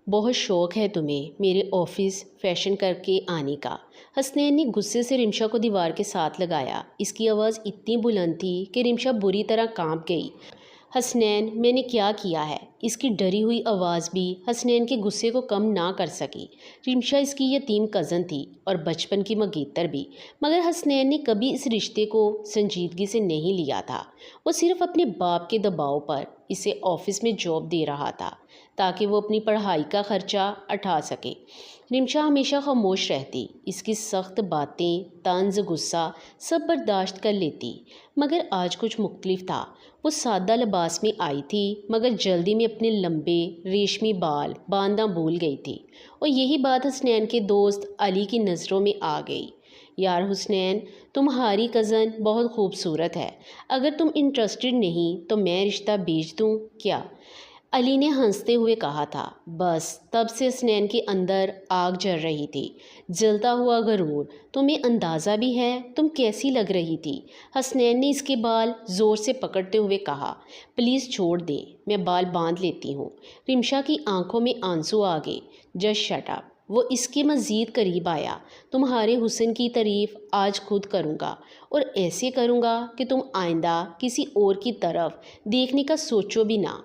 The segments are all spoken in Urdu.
بہت شوق ہے تمہیں میرے آفس فیشن کر کے آنے کا۔ حسنین نے غصے سے رمشا کو دیوار کے ساتھ لگایا۔ اس کی آواز اتنی بلند تھی کہ رمشا بری طرح کانپ گئی۔ حسنین، میں نے کیا کیا ہے؟ اس کی ڈری ہوئی آواز بھی حسنین کے غصے کو کم نہ کر سکی۔ رمشا اس کی یتیم کزن تھی اور بچپن کی مگیتر بھی، مگر حسنین نے کبھی اس رشتے کو سنجیدگی سے نہیں لیا تھا۔ وہ صرف اپنے باپ کے دباؤ پر اسے آفس میں جاب دے رہا تھا تاکہ وہ اپنی پڑھائی کا خرچہ اٹھا سکے۔ رمشا ہمیشہ خاموش رہتی، اس کی سخت باتیں، طنز، غصہ سب برداشت کر لیتی، مگر آج کچھ مختلف تھا۔ وہ سادہ لباس میں آئی تھی مگر جلدی میں اپنے لمبے ریشمی بال باندھنا بھول گئی تھی، اور یہی بات حسنین کے دوست علی کی نظروں میں آ گئی۔ یار حسنین، تمہاری کزن بہت خوبصورت ہے، اگر تم انٹرسٹڈ نہیں تو میں رشتہ بھیج دوں کیا؟ علی نے ہنستے ہوئے کہا تھا۔ بس تب سے حسنین کے اندر آگ جل رہی تھی، جلتا ہوا غرور۔ تمہیں اندازہ بھی ہے تم کیسی لگ رہی تھی؟ حسنین نے اس کے بال زور سے پکڑتے ہوئے کہا۔ پلیز چھوڑ دیں، میں بال باندھ لیتی ہوں۔ رمشا کی آنکھوں میں آنسو آ گئے۔ Just shut up. وہ اس کے مزید قریب آیا۔ تمہارے حسن کی تعریف آج خود کروں گا، اور ایسے کروں گا کہ تم آئندہ کسی اور کی طرف دیکھنے کا سوچو بھی نہ۔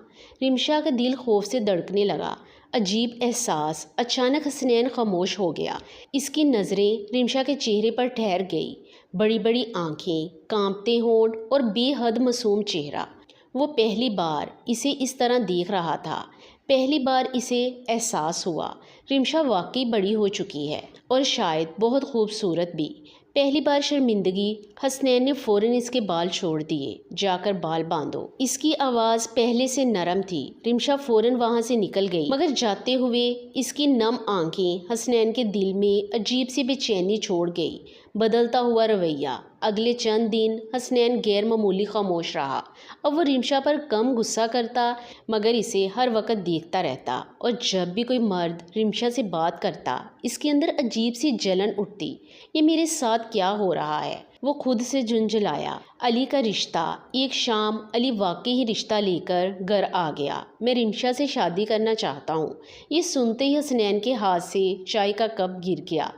رمشا کا دل خوف سے دھڑکنے لگا۔ عجیب احساس۔ اچانک حسنین خاموش ہو گیا۔ اس کی نظریں رمشا کے چہرے پر ٹھہر گئی۔ بڑی بڑی آنکھیں، کانپتے ہونٹ اور بے حد معصوم چہرہ۔ وہ پہلی بار اسے اس طرح دیکھ رہا تھا۔ پہلی بار اسے احساس ہوا رمشا واقعی بڑی ہو چکی ہے، اور شاید بہت خوبصورت بھی۔ پہلی بار شرمندگی۔ حسنین نے فوراً اس کے بال چھوڑ دیے۔ جا کر بال باندھو۔ اس کی آواز پہلے سے نرم تھی۔ رمشا فوراً وہاں سے نکل گئی، مگر جاتے ہوئے اس کی نم آنکھیں حسنین کے دل میں عجیب سی بے چینی چھوڑ گئی۔ بدلتا ہوا رویہ۔ اگلے چند دن حسنین غیر معمولی خاموش رہا۔ اب وہ رمشا پر کم غصہ کرتا، مگر اسے ہر وقت دیکھتا رہتا، اور جب بھی کوئی مرد رمشا سے بات کرتا اس کے اندر عجیب سی جلن اٹھتی۔ یہ میرے ساتھ کیا ہو رہا ہے؟ وہ خود سے جھنجھلایا۔ علی کا رشتہ۔ ایک شام علی واقعی ہی رشتہ لے کر گھر آ گیا۔ میں رمشا سے شادی کرنا چاہتا ہوں۔ یہ سنتے ہی حسنین کے ہاتھ سے چائے کا کپ گر گیا۔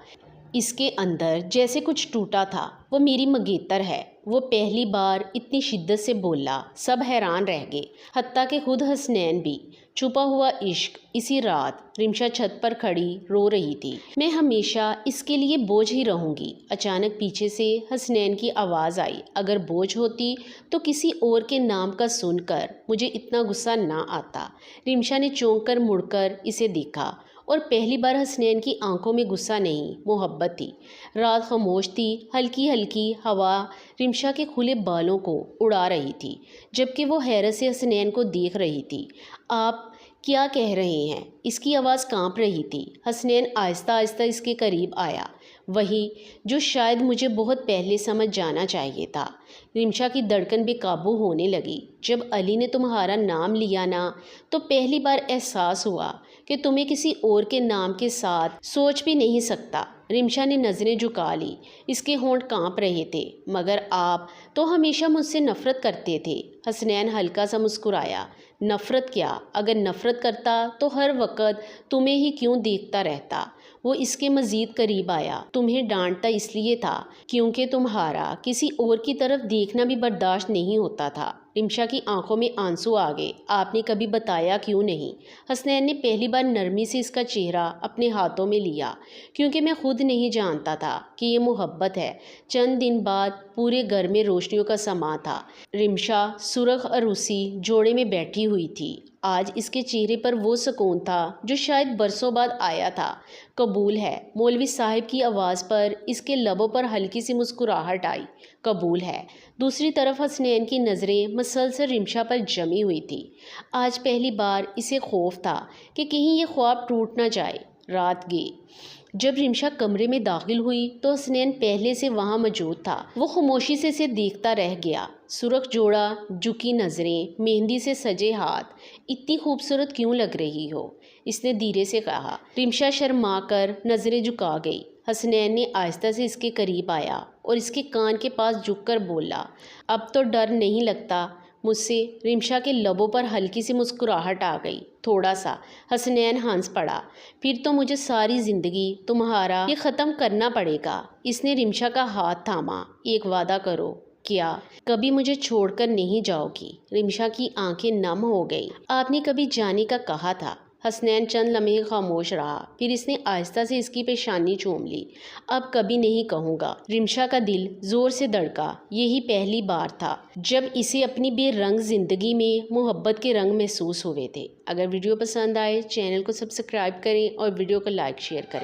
اس کے اندر جیسے کچھ ٹوٹا تھا۔ وہ میری مگیتر ہے، وہ پہلی بار اتنی شدت سے بولا۔ سب حیران رہ گئے، حتیٰ کہ خود حسنین بھی۔ چھپا ہوا عشق۔ اسی رات رمشا چھت پر کھڑی رو رہی تھی۔ میں ہمیشہ اس کے لیے بوجھ ہی رہوں گی۔ اچانک پیچھے سے حسنین کی آواز آئی۔ اگر بوجھ ہوتی تو کسی اور کے نام کا سن کر مجھے اتنا غصہ نہ آتا۔ رمشا نے چونک کر مڑ کر اسے دیکھا، اور پہلی بار حسنین کی آنکھوں میں غصہ نہیں، محبت تھی۔ رات خاموش تھی۔ ہلکی ہلکی ہوا رمشا کے کھلے بالوں کو اڑا رہی تھی، جبکہ وہ حیرت سے حسنین کو دیکھ رہی تھی۔ آپ کیا کہہ رہے ہیں؟ اس کی آواز کانپ رہی تھی۔ حسنین آہستہ آہستہ اس کے قریب آیا۔ وہی جو شاید مجھے بہت پہلے سمجھ جانا چاہیے تھا۔ رمشا کی دھڑکن بے قابو ہونے لگی۔ جب علی نے تمہارا نام لیا نا، تو پہلی بار احساس ہوا کہ تمہیں کسی اور کے نام کے ساتھ سوچ بھی نہیں سکتا۔ رمشا نے نظریں جھکا لی۔ اس کے ہونٹ کانپ رہے تھے۔ مگر آپ تو ہمیشہ مجھ سے نفرت کرتے تھے۔ حسنین ہلکا سا مسکرایا۔ نفرت کیا؟ اگر نفرت کرتا تو ہر وقت تمہیں ہی کیوں دیکھتا رہتا؟ وہ اس کے مزید قریب آیا۔ تمہیں ڈانٹتا اس لیے تھا کیونکہ تمہارا کسی اور کی طرف دیکھنا بھی برداشت نہیں ہوتا تھا۔ رمشا کی آنکھوں میں آنسو آ گئے۔ آپ نے کبھی بتایا کیوں نہیں؟ حسنین نے پہلی بار نرمی سے اس کا چہرہ اپنے ہاتھوں میں لیا۔ کیونکہ میں خود نہیں جانتا تھا کہ یہ محبت ہے۔ چند دن بعد پورے گھر میں روشنیوں کا سماں تھا۔ رمشا سرخ عروسی جوڑے میں بیٹھی ہوئی تھی۔ آج اس کے چہرے پر وہ سکون تھا جو شاید برسوں بعد آیا تھا۔ قبول ہے؟ مولوی صاحب کی آواز پر اس کے لبوں پر ہلکی سی مسکراہٹ آئی۔ قبول ہے۔ دوسری طرف حسنین کی نظریں مسلسل رمشا پر جمی ہوئی تھی۔ آج پہلی بار اسے خوف تھا کہ کہیں یہ خواب ٹوٹ نہ جائے۔ رات گئی۔ جب رمشا کمرے میں داخل ہوئی تو حسنین پہلے سے وہاں موجود تھا۔ وہ خاموشی سے اسے دیکھتا رہ گیا۔ سرخ جوڑا، جھکی نظریں، مہندی سے سجے ہاتھ۔ اتنی خوبصورت کیوں لگ رہی ہو؟ اس نے دھیرے سے کہا۔ رمشا شرما کر نظریں جھکا گئی۔ حسنین نے آہستہ سے اس کے قریب آیا اور اس کے کان کے پاس جھک کر بولا۔ اب تو ڈر نہیں لگتا؟ مجھ سے رمشا کے لبوں پر ہلکی سی مسکراہٹ آ گئی، تھوڑا سا۔ حسنین ہنس پڑا۔ پھر تو مجھے ساری زندگی تمہارا یہ ختم کرنا پڑے گا۔ اس نے رمشا کا ہاتھ تھاما۔ ایک وعدہ کرو۔ کیا؟ کبھی مجھے چھوڑ کر نہیں جاؤ گی؟ رمشا کی آنکھیں نم ہو گئی۔ آپ نے کبھی جانے کا کہا تھا۔ حسنین چند لمحے خاموش رہا، پھر اس نے آہستہ سے اس کی پیشانی چوم لی۔ اب کبھی نہیں کہوں گا۔ رمشا کا دل زور سے دھڑکا۔ یہی پہلی بار تھا جب اسے اپنی بے رنگ زندگی میں محبت کے رنگ محسوس ہوئے تھے۔ اگر ویڈیو پسند آئے چینل کو سبسکرائب کریں اور ویڈیو کو لائک شیئر کریں۔